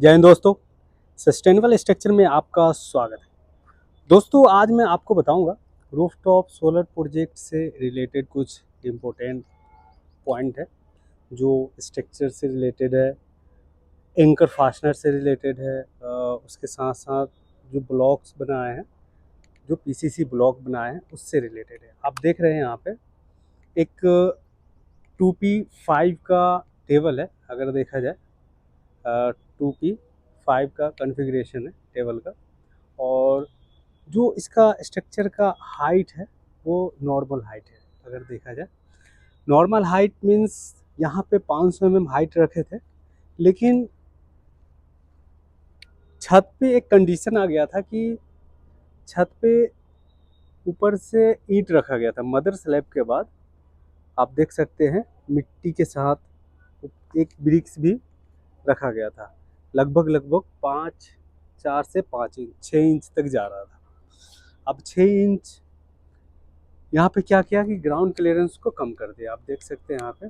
जय हिंद दोस्तों। Sustainable structure में आपका स्वागत है। दोस्तों आज मैं आपको बताऊंगा रूफटॉप सोलर प्रोजेक्ट से रिलेटेड कुछ इम्पोर्टेंट पॉइंट है जो स्ट्रक्चर से रिलेटेड है, एंकर फास्टनर से रिलेटेड है, उसके साथ साथ जो ब्लॉक्स बनाए हैं, जो पीसीसी ब्लॉक बनाए हैं उससे रिलेटेड है। आप देख रहे हैं यहाँ पे एक 2P5 का टेबल है। अगर देखा जाए 2P5 का कॉन्फ़िगरेशन है टेबल का, और जो इसका स्ट्रक्चर का हाइट है वो नॉर्मल हाइट है। अगर देखा जाए नॉर्मल हाइट मीन्स यहाँ पे 500 mm हाइट रखे थे, लेकिन छत पे एक कंडीशन आ गया था कि छत पे ऊपर से ईंट रखा गया था। मदर स्लैब के बाद आप देख सकते हैं मिट्टी के साथ एक ब्रिक्स भी रखा गया था। लगभग 4 से 5 इंच 6 इंच तक जा रहा था। अब 6 इंच यहाँ पे क्या किया कि ग्राउंड क्लियरेंस को कम कर दिया। आप देख सकते हैं यहाँ पे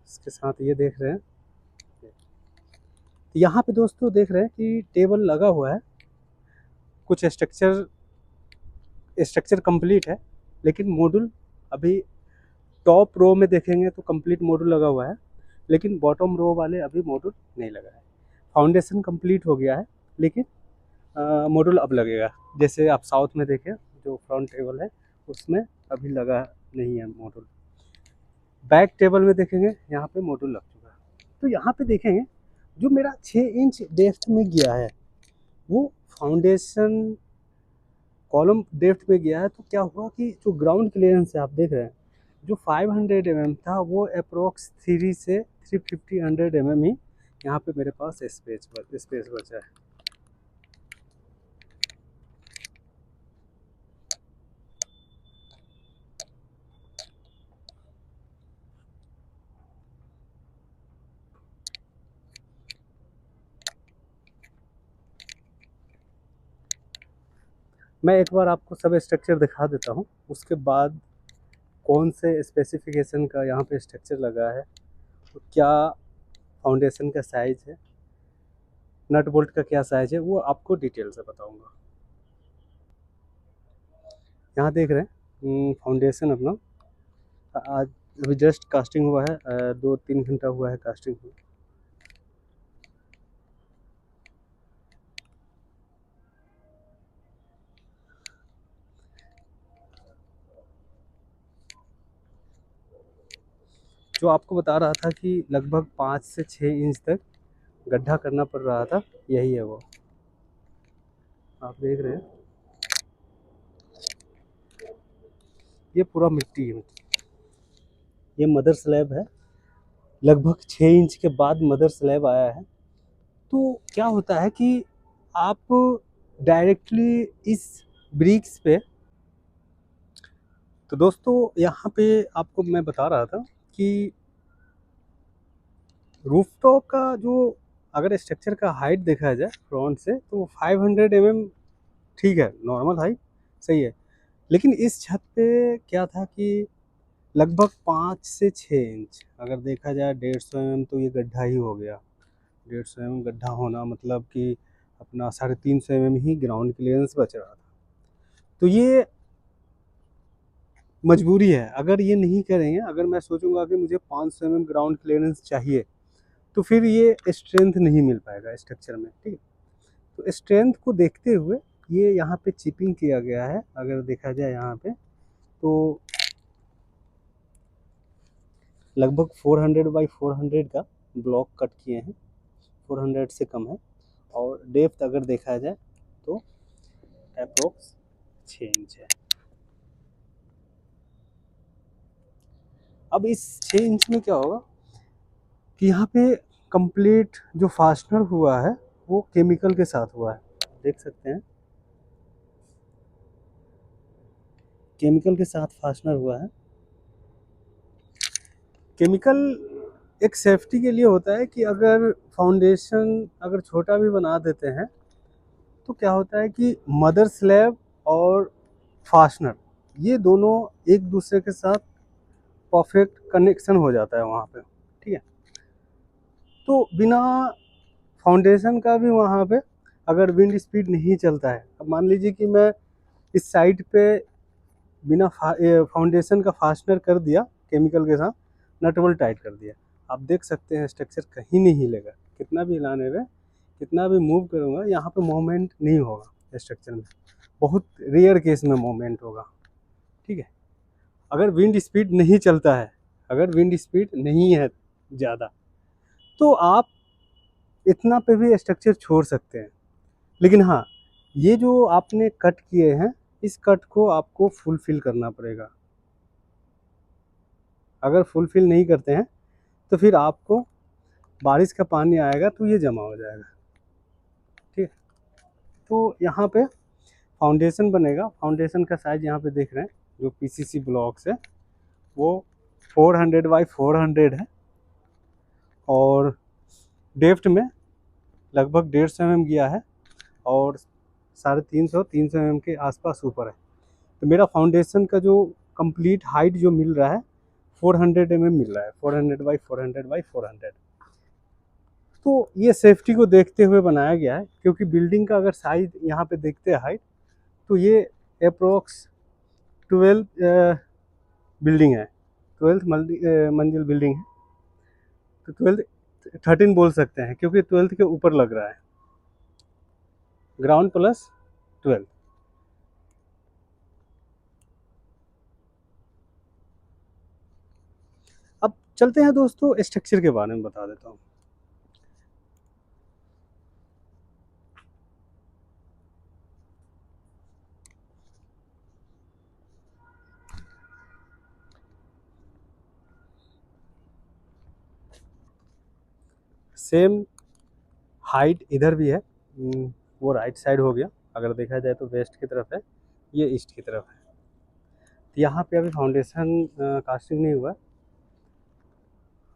इसके साथ ये देख रहे हैं, यहाँ पे दोस्तों देख रहे हैं कि टेबल लगा हुआ है। कुछ स्ट्रक्चर कंप्लीट है, लेकिन मॉड्यूल अभी टॉप रो में देखेंगे तो कंप्लीट मॉड्यूल लगा हुआ है, लेकिन बॉटम रो वाले अभी मॉड्यूल नहीं लगा है। फाउंडेशन कंप्लीट हो गया है, लेकिन मॉड्यूल अब लगेगा। जैसे आप साउथ में देखें जो फ्रंट टेबल है उसमें अभी लगा नहीं है मॉड्यूल। बैक टेबल में देखेंगे यहाँ पे मॉड्यूल लग चुका है। तो यहाँ पे देखेंगे जो मेरा 6 इंच डेप्थ में गया है वो फाउंडेशन कॉलम डेप्थ में गया है। तो क्या हुआ कि जो ग्राउंड क्लियरेंस है आप देख रहे हैं, जो 500 mm था वो अप्रोक्स 3 से 350 mm ही यहाँ पे मेरे पास स्पेस बचा है। मैं एक बार आपको सब स्ट्रक्चर दिखा देता हूँ, उसके बाद कौन से स्पेसिफिकेशन का यहाँ पे स्ट्रक्चर लगा है, तो क्या फाउंडेशन का साइज़ है, नट बोल्ट का क्या साइज़ है, वो आपको डिटेल से बताऊँगा। यहाँ देख रहे हैं फाउंडेशन अपना आज अभी जस्ट कास्टिंग हुआ है, 2-3 घंटा हुआ है कास्टिंग हुआ। जो आपको बता रहा था कि लगभग 5 से 6 इंच तक गड्ढा करना पड़ रहा था, यही है वो। आप देख रहे हैं ये पूरा मिट्टी है। ये मदर स्लैब है, लगभग 6 इंच के बाद मदर स्लैब आया है। तो क्या होता है कि आप डायरेक्टली इस ब्रिक्स पे, तो दोस्तों यहाँ पे आपको मैं बता रहा था कि रूफटॉप का जो अगर स्ट्रक्चर का हाइट देखा जाए फ्रंट से तो 500 mm ठीक है, नॉर्मल हाइट सही है। लेकिन इस छत पे क्या था कि लगभग 5 से 6 इंच अगर देखा जाए 150 mm तो ये गड्ढा ही हो गया। 150 mm गड्ढा होना मतलब कि अपना 350 mm ही ग्राउंड क्लियरेंस बच रहा था। तो ये मजबूरी है। अगर ये नहीं करेंगे, अगर मैं सोचूंगा कि मुझे 500 mm ग्राउंड क्लियरेंस चाहिए, तो फिर ये स्ट्रेंथ नहीं मिल पाएगा स्ट्रक्चर में। ठीक है, तो स्ट्रेंथ को देखते हुए ये यहाँ पे चिपिंग किया गया है। अगर देखा जाए यहाँ पे तो लगभग 400 बाई 400 का ब्लॉक कट किए हैं, 400 से कम है। और डेप्थ अगर देखा जाए तो अप्रोक्स 6 इंच है। अब इस 6 इंच में क्या होगा कि यहाँ पे कंप्लीट जो फास्टनर हुआ है वो केमिकल के साथ हुआ है। देख सकते हैं केमिकल के साथ फास्टनर हुआ है। केमिकल एक सेफ्टी के लिए होता है कि अगर फाउंडेशन अगर छोटा भी बना देते हैं तो क्या होता है कि मदर स्लैब और फास्टनर ये दोनों एक दूसरे के साथ परफेक्ट कनेक्शन हो जाता है वहाँ पे, ठीक है। तो बिना फाउंडेशन का भी वहाँ पे अगर विंड स्पीड नहीं चलता है, अब मान लीजिए कि मैं इस साइड पे बिना फाउंडेशन का फास्टनर कर दिया केमिकल के साथ, नट बोल्ट टाइट कर दिया, आप देख सकते हैं स्ट्रक्चर कहीं नहीं हिलेगा, कितना भी हिलाने में, कितना भी मूव करूँगा यहाँ पे मूवमेंट नहीं होगा स्ट्रक्चर में, बहुत रेयर केस में मूवमेंट होगा, ठीक है। अगर विंड स्पीड नहीं चलता है, अगर विंड स्पीड नहीं है ज़्यादा, तो आप इतना पे भी स्ट्रक्चर छोड़ सकते हैं। लेकिन हाँ, ये जो आपने कट किए हैं, इस कट को आपको फुलफिल करना पड़ेगा। अगर फुलफिल नहीं करते हैं तो फिर आपको बारिश का पानी आएगा तो ये जमा हो जाएगा, ठीक है। तो यहाँ पे फाउंडेशन बनेगा, फाउंडेशन का साइज यहाँ पे देख रहे हैं, जो पीसीसी ब्लॉक्स है वो 400 बाई 400 है, और डेप्थ में लगभग 150 mm गया है, और 350 mm के आसपास ऊपर है। तो मेरा फाउंडेशन का जो कंप्लीट हाइट जो मिल रहा है 400 mm मिल रहा है, 400 बाई 400 बाई 400। तो ये सेफ्टी को देखते हुए बनाया गया है, क्योंकि बिल्डिंग का अगर साइज यहाँ पे देखते हैं हाइट, तो ये अप्रोक्स 12 बिल्डिंग है, 12th मंजिल बिल्डिंग है। तो 13 बोल सकते हैं, क्योंकि 12th के ऊपर लग रहा है, ग्राउंड प्लस 12। अब चलते हैं दोस्तों, स्ट्रक्चर के बारे में बता देता हूँ। सेम हाइट इधर भी है, वो राइट साइड हो गया, अगर देखा जाए तो वेस्ट की तरफ है, ये ईस्ट की तरफ है। तो यहाँ पे अभी फाउंडेशन कास्टिंग नहीं हुआ,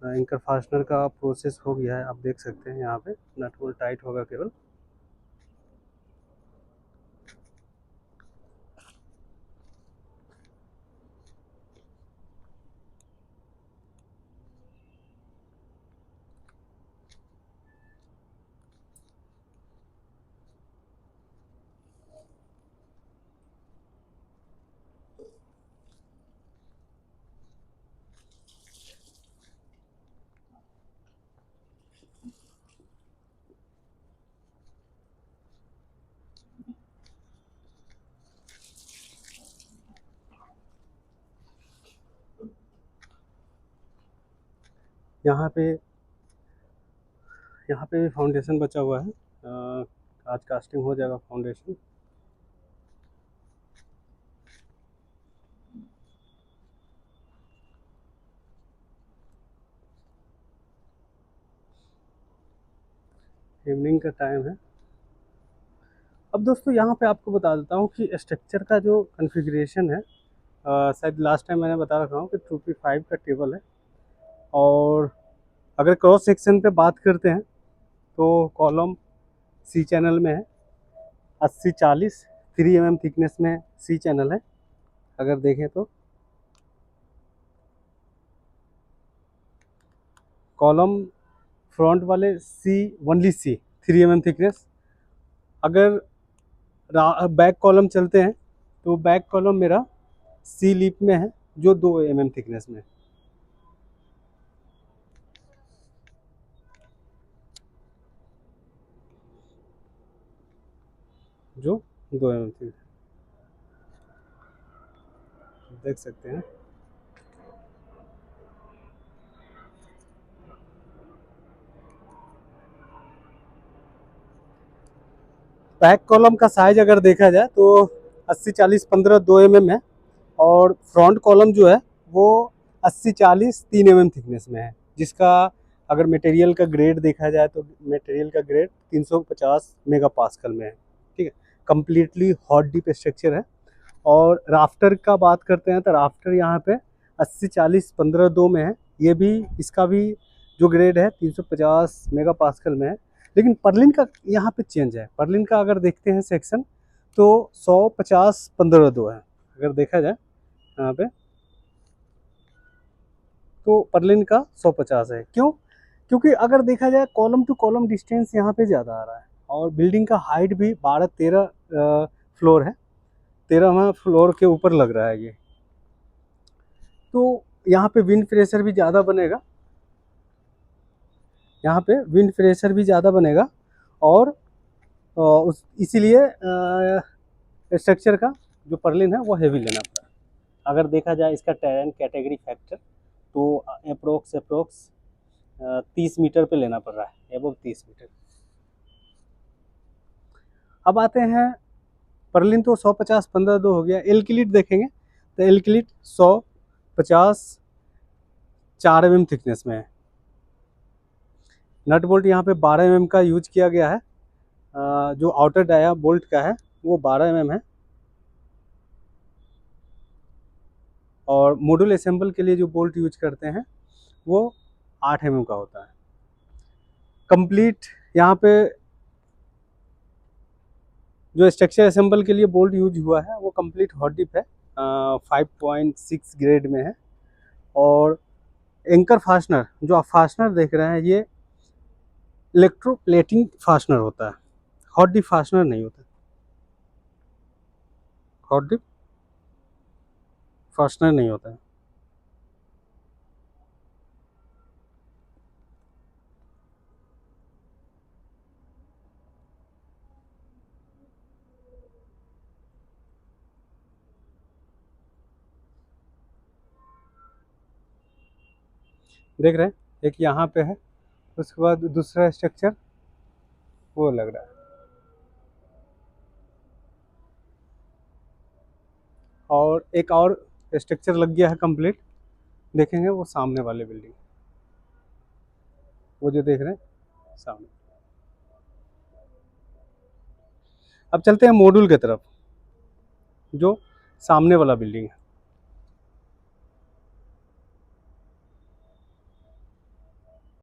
एंकर फास्टनर का प्रोसेस हो गया है, आप देख सकते हैं यहाँ पे नट बोल्ट टाइट होगा केवल। यहाँ पे भी फाउंडेशन बचा हुआ है, आज कास्टिंग हो जाएगा फाउंडेशन। इवनिंग का टाइम है। अब दोस्तों यहाँ पे आपको बता देता हूँ कि स्ट्रक्चर का जो कॉन्फ़िगरेशन है, शायद लास्ट टाइम मैंने बता रखा हूँ कि 2p5 का टेबल है, और अगर क्रॉस सेक्शन पे बात करते हैं तो कॉलम सी चैनल में है, 80-40 3 mm थिकनेस में सी चैनल है। अगर देखें तो कॉलम फ्रंट वाले सी, ओनली सी 3 mm थिकनेस। अगर बैक कॉलम चलते हैं तो बैक कॉलम मेरा सी लिप में है, जो 2 mm थिकनेस में है, जो 2 mm थिकनेस देख सकते हैं। बैक कॉलम का साइज अगर देखा जाए तो 80-40-15 2 mm है, और फ्रंट कॉलम जो है वो 80-40 3 mm थिकनेस में है, जिसका अगर मटेरियल का ग्रेड देखा जाए तो मटेरियल का ग्रेड 350 मेगा पास्कल में है, ठीक है। कम्प्लीटली हॉट डीप स्ट्रक्चर है। और राफ्टर का बात करते हैं तो राफ्टर यहाँ पे 80-40-15-2 में है, ये भी, इसका भी जो ग्रेड है 350 मेगा पास्कल में है। लेकिन पर्लिन का यहाँ पे चेंज है, पर्लिन का अगर देखते हैं सेक्शन तो 100-50-15-2 है, अगर देखा जाए यहाँ पे। तो पर्लिन का 150 है। क्यों? क्योंकि अगर देखा जाए कॉलम टू कॉलम डिस्टेंस यहाँ पे ज़्यादा आ रहा है, और बिल्डिंग का हाइट भी 12-13 फ्लोर है, 13वां फ्लोर के ऊपर लग रहा है ये। तो यहाँ पे विंड प्रेशर भी ज़्यादा बनेगा, यहाँ पे विंड प्रेशर भी ज़्यादा बनेगा, और उस इसीलिए स्ट्रक्चर का जो पर्लिन है वो हैवी लेना पड़ा। अगर देखा जाए इसका टेरेन कैटेगरी फैक्टर, तो अप्रोक्स 30 मीटर पे लेना पड़ रहा है, एबव 30 मीटर। अब आते हैं, पर्लिन तो 150 15-2 हो गया। एल्किलिट देखेंगे तो एल्किलिट 150 4 mm थिकनेस में है। नट बोल्ट यहाँ पे 12 mm का यूज किया गया है। जो आउटर डाया बोल्ट का है वो 12 mm है, और मॉड्यूल असेंबल के लिए जो बोल्ट यूज करते हैं वो 8 mm का होता है। कंप्लीट यहाँ पे जो स्ट्रक्चर असेंबल के लिए बोल्ट यूज हुआ है वो कंप्लीट हॉट डिप है, 5.6 ग्रेड में है। और एंकर फास्टनर, जो आप फास्टनर देख रहे हैं, ये इलेक्ट्रोप्लेटिंग फास्टनर होता है, हॉट डिप फास्टनर नहीं होता। हॉट डिप फास्टनर नहीं होता है। देख रहे हैं, एक यहाँ पे है, उसके बाद दूसरा स्ट्रक्चर वो लग रहा है, और एक और स्ट्रक्चर लग गया है कंप्लीट। देखेंगे वो सामने वाले बिल्डिंग, वो जो देख रहे हैं सामने। अब चलते हैं मॉड्यूल की तरफ, जो सामने वाला बिल्डिंग है।